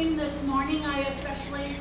stream this morning. I especially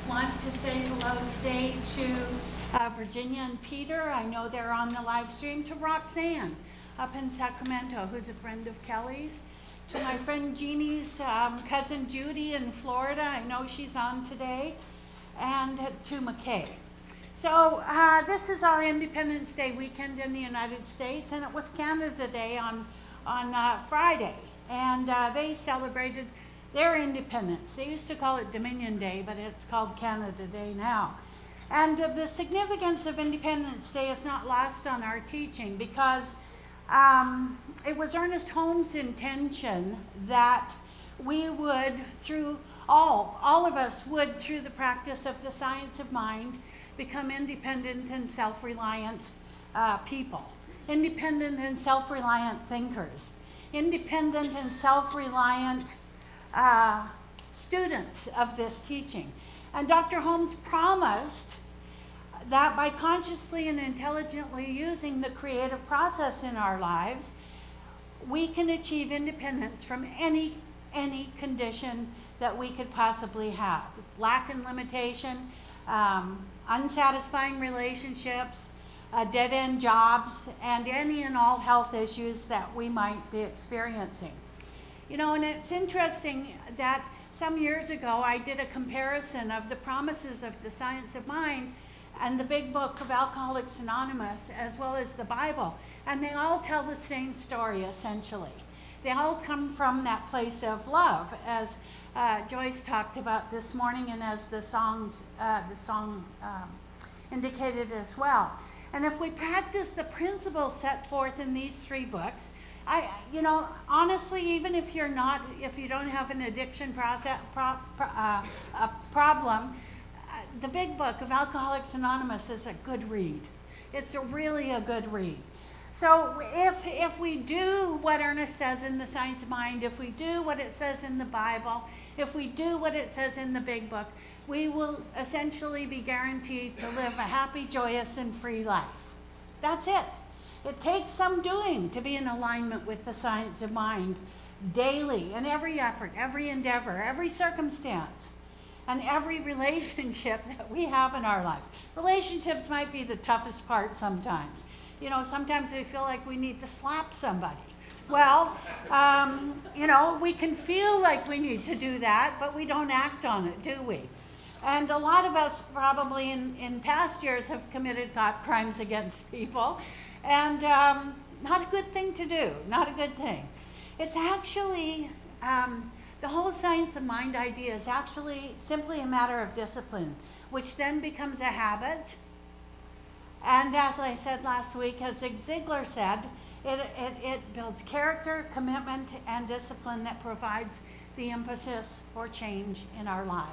want to say hello today to Virginia and Peter. I know they're on the live stream. To Roxanne up in Sacramento, who's a friend of Kelly's. To my friend Jeannie's cousin Judy in Florida. I know she's on today. And to McKay. So this is our Independence Day weekend in the United States, and it was Canada Day on Friday. And they celebrated their independence. They used to call it Dominion Day, but it's called Canada Day now. And the significance of Independence Day is not lost on our teaching, because it was Ernest Holmes' intention that we would, through all of us would, through the practice of the science of mind, become independent and self-reliant people, independent and self-reliant thinkers, independent and self-reliant students of this teaching. And Dr. Holmes promised that by consciously and intelligently using the creative process in our lives, we can achieve independence from any condition that we could possibly have. Lack and limitation, unsatisfying relationships, dead-end jobs, and any and all health issues that we might be experiencing. You know, and it's interesting that some years ago I did a comparison of the promises of the science of mind and the big book of Alcoholics Anonymous, as well as the Bible, and they all tell the same story essentially. They all come from that place of love, as Joyce talked about this morning, and as the song indicated as well. And if we practice the principles set forth in these three books, honestly, even if you don't have an addiction problem, the big book of Alcoholics Anonymous is a good read. It's really a good read. So if we do what Ernest says in the Science of Mind, if we do what it says in the Bible, if we do what it says in the big book, we will essentially be guaranteed to live a happy, joyous, and free life. That's it. It takes some doing to be in alignment with the science of mind daily, in every effort, every endeavor, every circumstance, and every relationship that we have in our lives. Relationships might be the toughest part sometimes. You know, sometimes we feel like we need to slap somebody. Well, we can feel like we need to do that, but we don't act on it, do we? And a lot of us probably in past years have committed thought crimes against people, and not a good thing to do, not a good thing. It's actually, the whole science of mind idea is actually simply a matter of discipline, which then becomes a habit. And as I said last week, as Zig Ziglar said, it builds character, commitment, and discipline that provides the emphasis for change in our lives.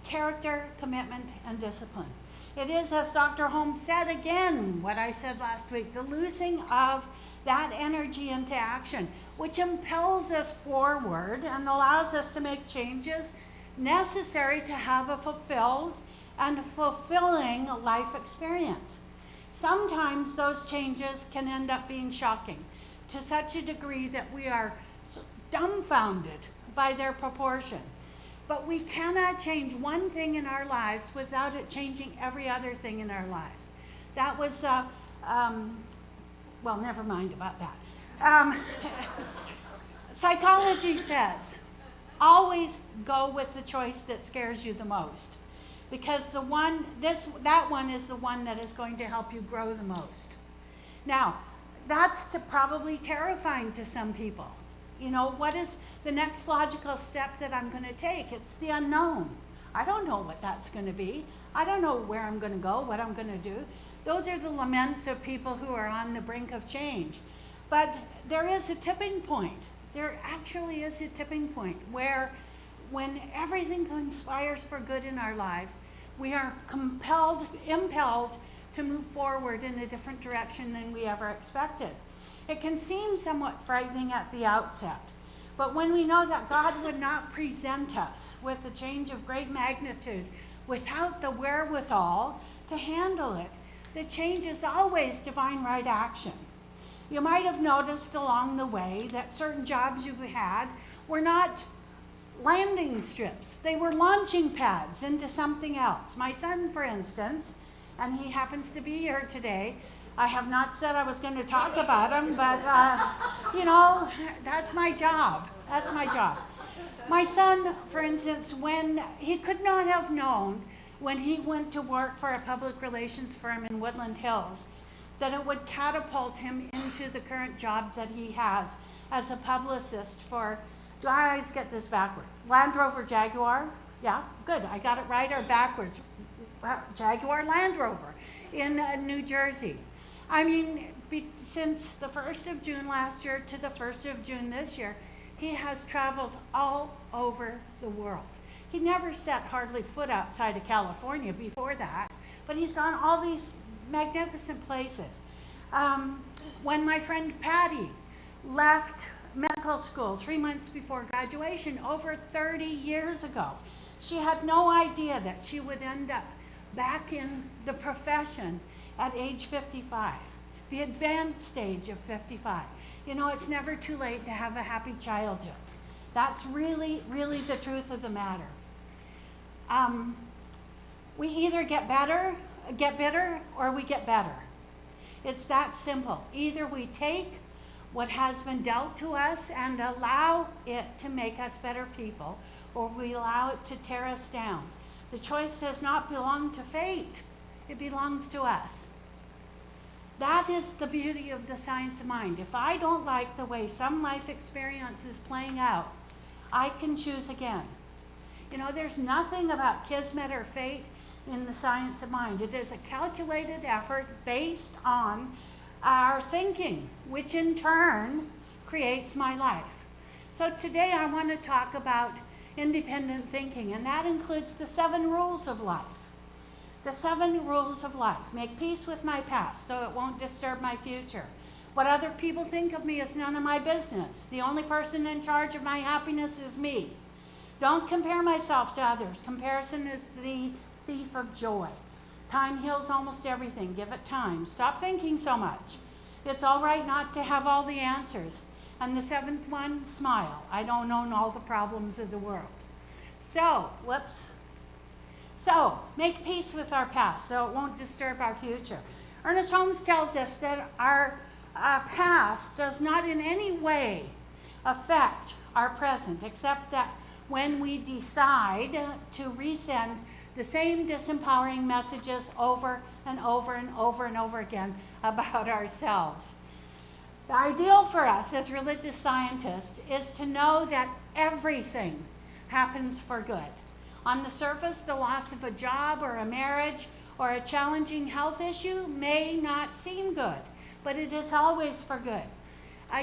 Character, commitment, and discipline. It is, as Dr. Holmes said again, what I said last week, the losing of that energy into action, which impels us forward and allows us to make changes necessary to have a fulfilled and fulfilling life experience. Sometimes those changes can end up being shocking to such a degree that we are dumbfounded by their proportion. But we cannot change one thing in our lives without it changing every other thing in our lives. That was, well, never mind about that. Psychology says, always go with the choice that scares you the most. Because that one is the one that is going to help you grow the most. Now, that's probably terrifying to some people. You know, what is the next logical step that I'm going to take? It's the unknown. I don't know what that's going to be. I don't know where I'm going to go, what I'm going to do. Those are the laments of people who are on the brink of change. But there is a tipping point. There actually is a tipping point where when everything conspires for good in our lives, we are impelled to move forward in a different direction than we ever expected. It can seem somewhat frightening at the outset, but when we know that God would not present us with a change of great magnitude without the wherewithal to handle it, the change is always divine right action. You might have noticed along the way that certain jobs you've had were not landing strips. They were launching pads into something else. My son, for instance, and he happens to be here today. I have not said I was going to talk about him, but you know, that's my job. That's my job. My son, for instance, when he could not have known when he went to work for a public relations firm in Woodland Hills that it would catapult him into the current job that he has as a publicist for, do I always get this backwards? Land Rover Jaguar? Yeah, good, I got it right or backwards. Jaguar Land Rover in New Jersey. I mean, since the 1st of June last year to the 1st of June this year, he has traveled all over the world. He never set hardly foot outside of California before that, but he's gone all these magnificent places. When my friend Patty left medical school 3 months before graduation over 30 years ago, she had no idea that she would end up back in the profession at age 55, the advanced stage of 55. You know, it's never too late to have a happy childhood. That's really, really the truth of the matter. We either get bitter, or we get better. It's that simple. Either we take what has been dealt to us and allow it to make us better people, or we allow it to tear us down. The choice does not belong to fate. It belongs to us. That is the beauty of the science of mind. If I don't like the way some life experience is playing out, I can choose again. You know, there's nothing about kismet or fate in the science of mind. It is a calculated effort based on our thinking, which in turn creates my life. So today I want to talk about independent thinking, and that includes the 7 rules of life. The 7 rules of life. Make peace with my past so it won't disturb my future. What other people think of me is none of my business. The only person in charge of my happiness is me. Don't compare myself to others. Comparison is the thief of joy. Time heals almost everything. Give it time. Stop thinking so much. It's all right not to have all the answers. And the 7th one, smile. I don't own all the problems of the world. So, make peace with our past so it won't disturb our future. Ernest Holmes tells us that our past does not in any way affect our present, except that when we decide to resend the same disempowering messages over and over and over and over again about ourselves. The ideal for us as religious scientists is to know that everything happens for good. On the surface, the loss of a job or a marriage or a challenging health issue may not seem good, but it is always for good.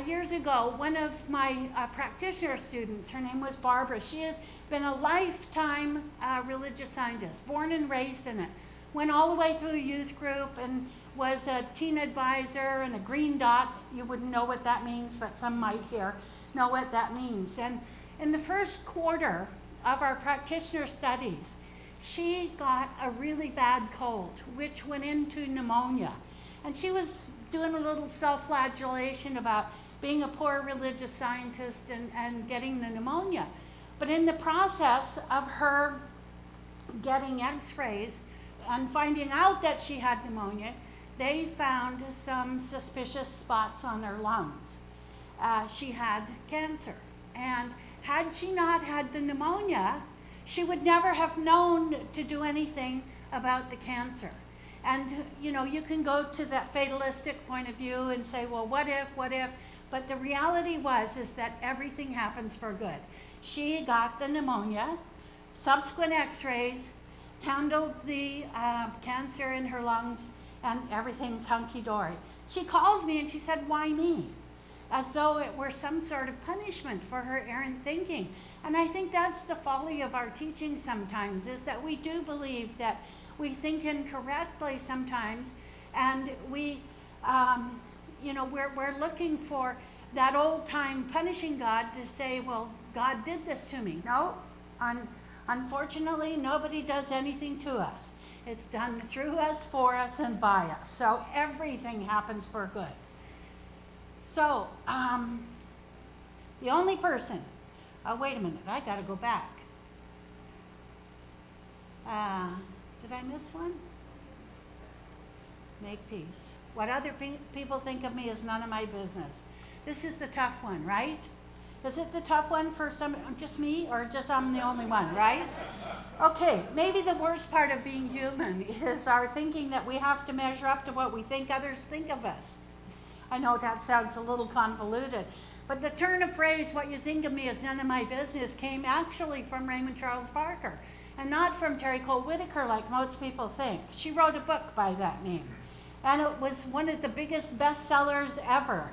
Years ago, one of my practitioner students, her name was Barbara, she had been a lifetime religious scientist, born and raised in it. Went all the way through a youth group and was a teen advisor and a green dot. You wouldn't know what that means, but some might here know what that means. And in the first quarter of our practitioner studies, she got a really bad cold, which went into pneumonia. And she was doing a little self-flagellation about being a poor religious scientist and getting the pneumonia. But in the process of her getting x-rays and finding out that she had pneumonia, they found some suspicious spots on her lungs. She had cancer. And had she not had the pneumonia, she would never have known to do anything about the cancer. And, you know, you can go to that fatalistic point of view and say, well, what if? But the reality is that everything happens for good. She got the pneumonia, subsequent x-rays, handled the cancer in her lungs, and everything's hunky-dory. She called me and she said, why me? As though it were some sort of punishment for her errant thinking. And I think that's the folly of our teaching sometimes, is that we do believe that we think incorrectly sometimes, and we, we're looking for that old-time punishing God to say, well, God did this to me. No, unfortunately, nobody does anything to us. It's done through us, for us, and by us. So everything happens for good. So the only person Oh, wait a minute, I gotta go back. Did I miss one? Make peace. What other people think of me is none of my business. This is the tough one, right? Is it the tough one for just me, or just I'm the only one, right? Okay, maybe the worst part of being human is our thinking that we have to measure up to what we think others think of us. I know that sounds a little convoluted, but the turn of phrase, what you think of me is none of my business, came actually from Raymond Charles Parker, and not from Terry Cole Whitaker like most people think. She wrote a book by that name, and it was one of the biggest bestsellers ever.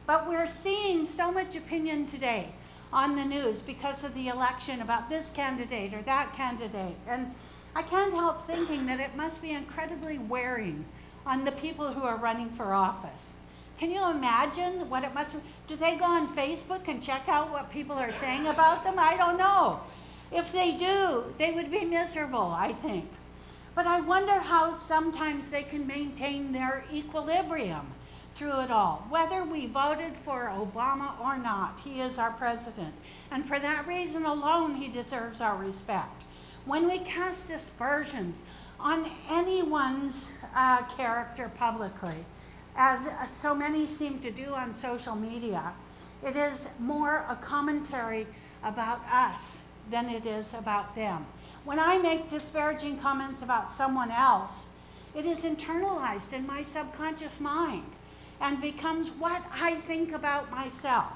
But we're seeing so much opinion today on the news because of the election about this candidate or that candidate. And I can't help thinking that it must be incredibly wearing on the people who are running for office. Can you imagine what it must be? Do they go on Facebook and check out what people are saying about them? I don't know. If they do, they would be miserable, I think. But I wonder how sometimes they can maintain their equilibrium through it all. Whether we voted for Obama or not, he is our president. And for that reason alone, he deserves our respect. When we cast aspersions on anyone's character publicly, as so many seem to do on social media, it is more a commentary about us than it is about them. When I make disparaging comments about someone else, it is internalized in my subconscious mind and becomes what I think about myself.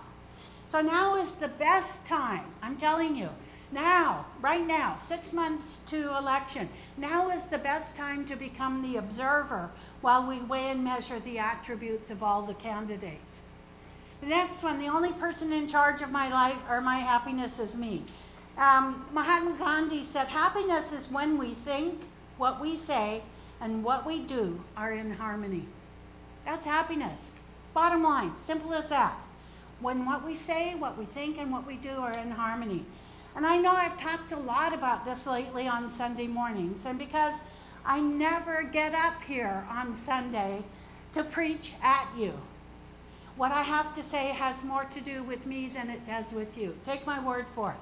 So now is the best time, I'm telling you, now, right now, 6 months to election, now is the best time to become the observer while we weigh and measure the attributes of all the candidates. The next one, the only person in charge of my life or my happiness is me. Mahatma Gandhi said, happiness is when we think, what we say, and what we do are in harmony. That's happiness. Bottom line, simple as that. When what we say, what we think, and what we do are in harmony. And I know I've talked a lot about this lately on Sunday mornings, and because I never get up here on Sunday to preach at you, what I have to say has more to do with me than it does with you. Take my word for it.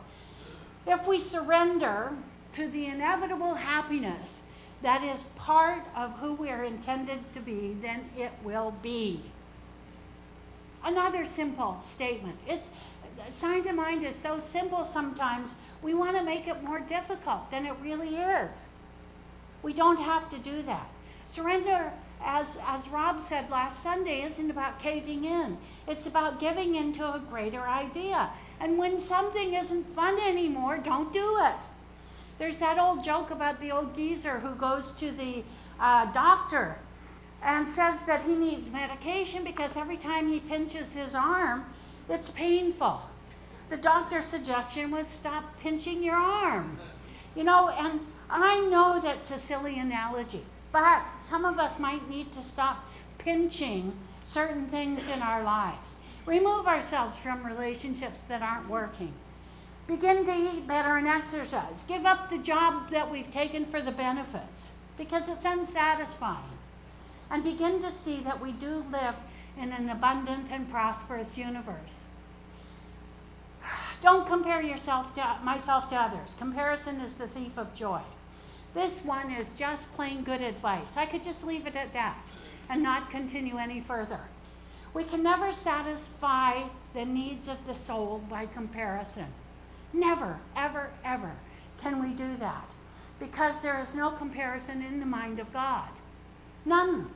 If we surrender to the inevitable happiness that is part of who we are intended to be, then it will be. Another simple statement. Science of mind is so simple sometimes, we want to make it more difficult than it really is. We don't have to do that. Surrender, as Rob said last Sunday, isn't about caving in. It's about giving into a greater idea. And when something isn't fun anymore, don't do it. There's that old joke about the old geezer who goes to the doctor and says that he needs medication because every time he pinches his arm, it's painful. The doctor's suggestion was stop pinching your arm. You know, and I know that's a silly analogy, but some of us might need to stop pinching certain things in our lives. Remove ourselves from relationships that aren't working. Begin to eat better and exercise. Give up the job that we've taken for the benefits because it's unsatisfying. And begin to see that we do live in an abundant and prosperous universe. Don't compare myself to others. Comparison is the thief of joy. This one is just plain good advice. I could just leave it at that and not continue any further. We can never satisfy the needs of the soul by comparison. Never, ever, ever can we do that because there is no comparison in the mind of God. None.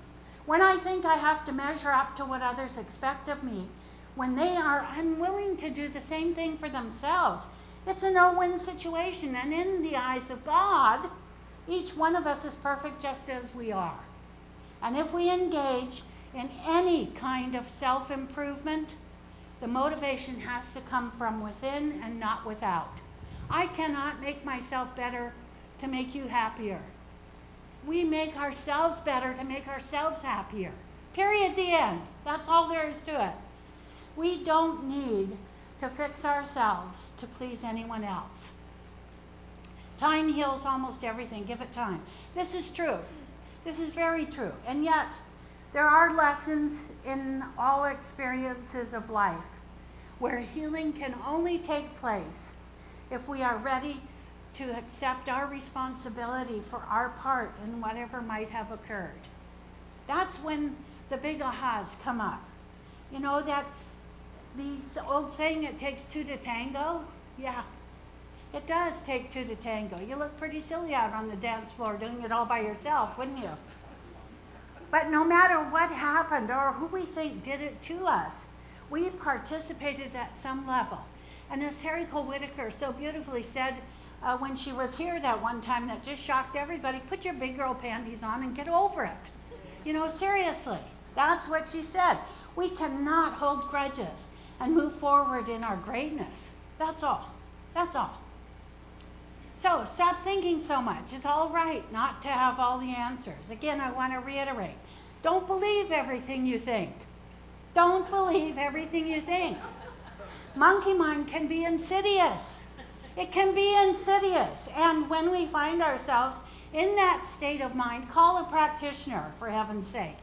When I think I have to measure up to what others expect of me, when they are unwilling to do the same thing for themselves, it's a no-win situation. And in the eyes of God, each one of us is perfect just as we are. And if we engage in any kind of self-improvement, the motivation has to come from within and not without. I cannot make myself better to make you happier. We make ourselves better to make ourselves happier. Period, the end. That's all there is to it. We don't need to fix ourselves to please anyone else. Time heals almost everything. Give it time. This is true. This is very true. And yet, there are lessons in all experiences of life. where healing can only take place if we are ready to accept our responsibility for our part in whatever might have occurred. That's when the big ahas come up. You know that the old saying, it takes two to tango? Yeah, it does take two to tango. You look pretty silly out on the dance floor doing it all by yourself, wouldn't you? But no matter what happened or who we think did it to us, we participated at some level. And as Terry Cole Whitaker so beautifully said when she was here that one time, that just shocked everybody, put your big girl panties on and get over it. You know, seriously, that's what she said. We cannot hold grudges and move forward in our greatness. That's all. That's all. So stop thinking so much. It's all right not to have all the answers. Again, I want to reiterate. Don't believe everything you think. Don't believe everything you think. Monkey mind can be insidious. It can be insidious. And when we find ourselves in that state of mind, call a practitioner, for heaven's sake,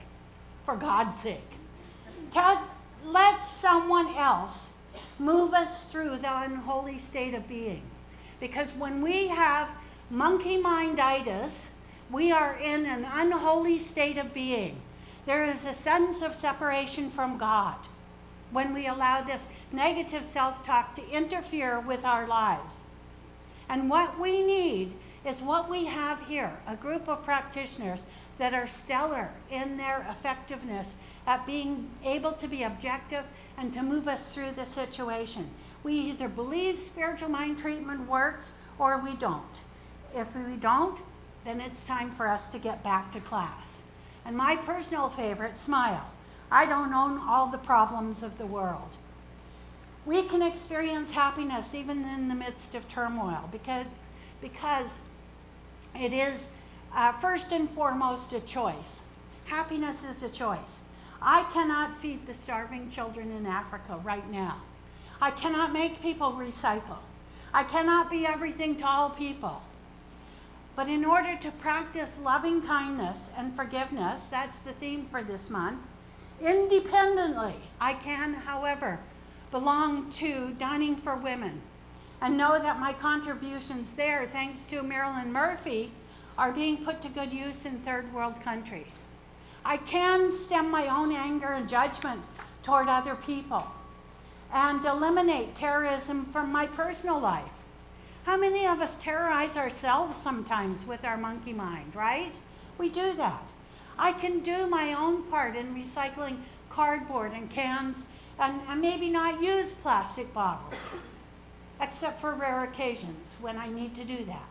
for God's sake. Let someone else move us through the unholy state of being. Because when we have monkey minditis, we are in an unholy state of being. There is a sense of separation from God when we allow this negative self-talk to interfere with our lives. And what we need is what we have here, a group of practitioners that are stellar in their effectiveness at being able to be objective and to move us through the situation. We either believe spiritual mind treatment works or we don't. If we don't, then it's time for us to get back to class. And my personal favorite, smile. I don't own all the problems of the world. We can experience happiness even in the midst of turmoil because it is first and foremost a choice. Happiness is a choice. I cannot feed the starving children in Africa right now. I cannot make people recycle. I cannot be everything to all people. But in order to practice loving kindness and forgiveness, that's the theme for this month, independently, I can, however, belong to Dining for Women and know that my contributions there, thanks to Marilyn Murphy, are being put to good use in third world countries. I can stem my own anger and judgment toward other people and eliminate terrorism from my personal life. How many of us terrorize ourselves sometimes with our monkey mind, right? We do that. I can do my own part in recycling cardboard and cans and maybe not use plastic bottles, except for rare occasions when I need to do that.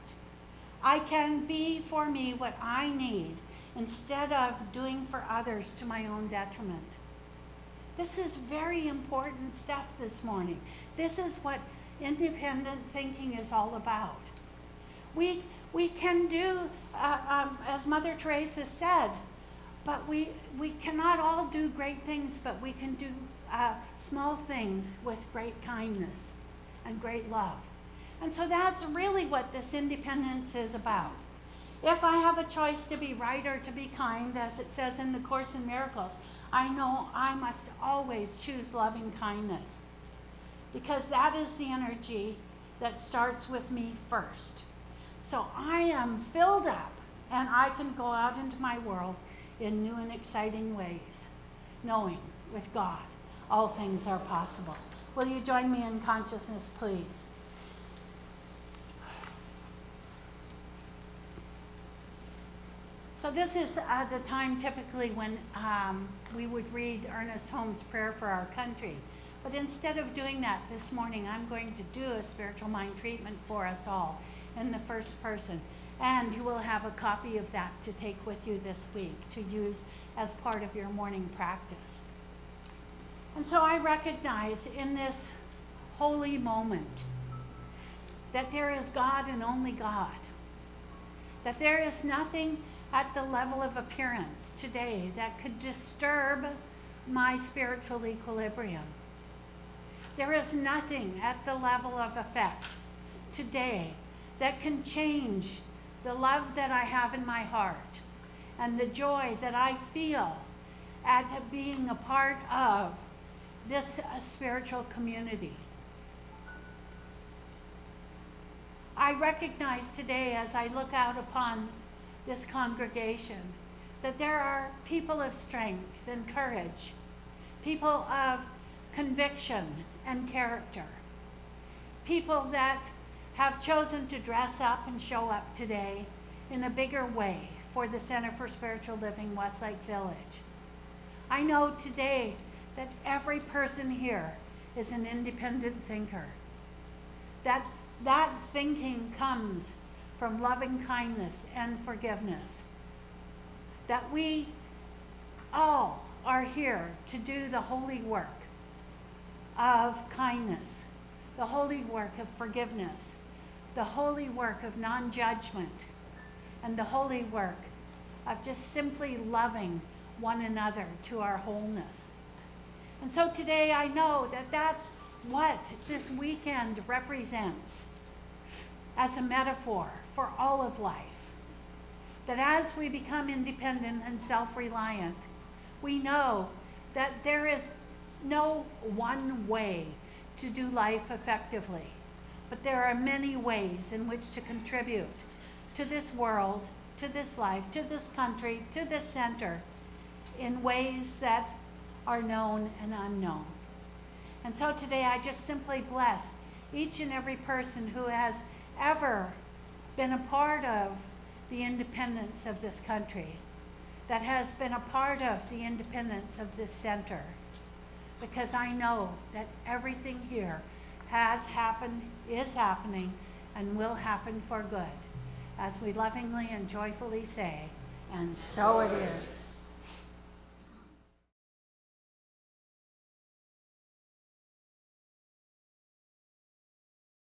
I can be for me what I need instead of doing for others to my own detriment. This is very important stuff this morning. This is what independent thinking is all about. We can do, as Mother Teresa said, but we cannot all do great things, but we can do small things with great kindness and great love. And so that's really what this independence is about. If I have a choice to be right or to be kind, as it says in the Course in Miracles, I know I must always choose loving kindness, because that is the energy that starts with me first. So I am filled up and I can go out into my world in new and exciting ways, knowing with God all things are possible. Will you join me in consciousness, please? So this is the time typically when we would read Ernest Holmes' prayer for our country. But instead of doing that this morning, I'm going to do a spiritual mind treatment for us all in the first person. And you will have a copy of that to take with you this week to use as part of your morning practice. And so I recognize in this holy moment that there is God and only God. That there is nothing at the level of appearance today that could disturb my spiritual equilibrium. There is nothing at the level of effect today that can change the love that I have in my heart and the joy that I feel at being a part of this spiritual community. I recognize today as I look out upon this congregation that there are people of strength and courage, people of conviction and character, people that have chosen to dress up and show up today in a bigger way for the Center for Spiritual Living Westlake Village. I know today that every person here is an independent thinker. That thinking comes from loving kindness and forgiveness. That we all are here to do the holy work of kindness, the holy work of forgiveness, the holy work of non-judgment, and the holy work of just simply loving one another to our wholeness. And so today I know that that's what this weekend represents as a metaphor for all of life. That as we become independent and self-reliant, we know that there is no one way to do life effectively, but there are many ways in which to contribute to this world, to this life, to this country, to this center, in ways that are known and unknown. And so today I just simply bless each and every person who has ever been a part of the independence of this country, that has been a part of the independence of this center, because I know that everything here has happened, is happening, and will happen for good, as we lovingly and joyfully say, and so it is.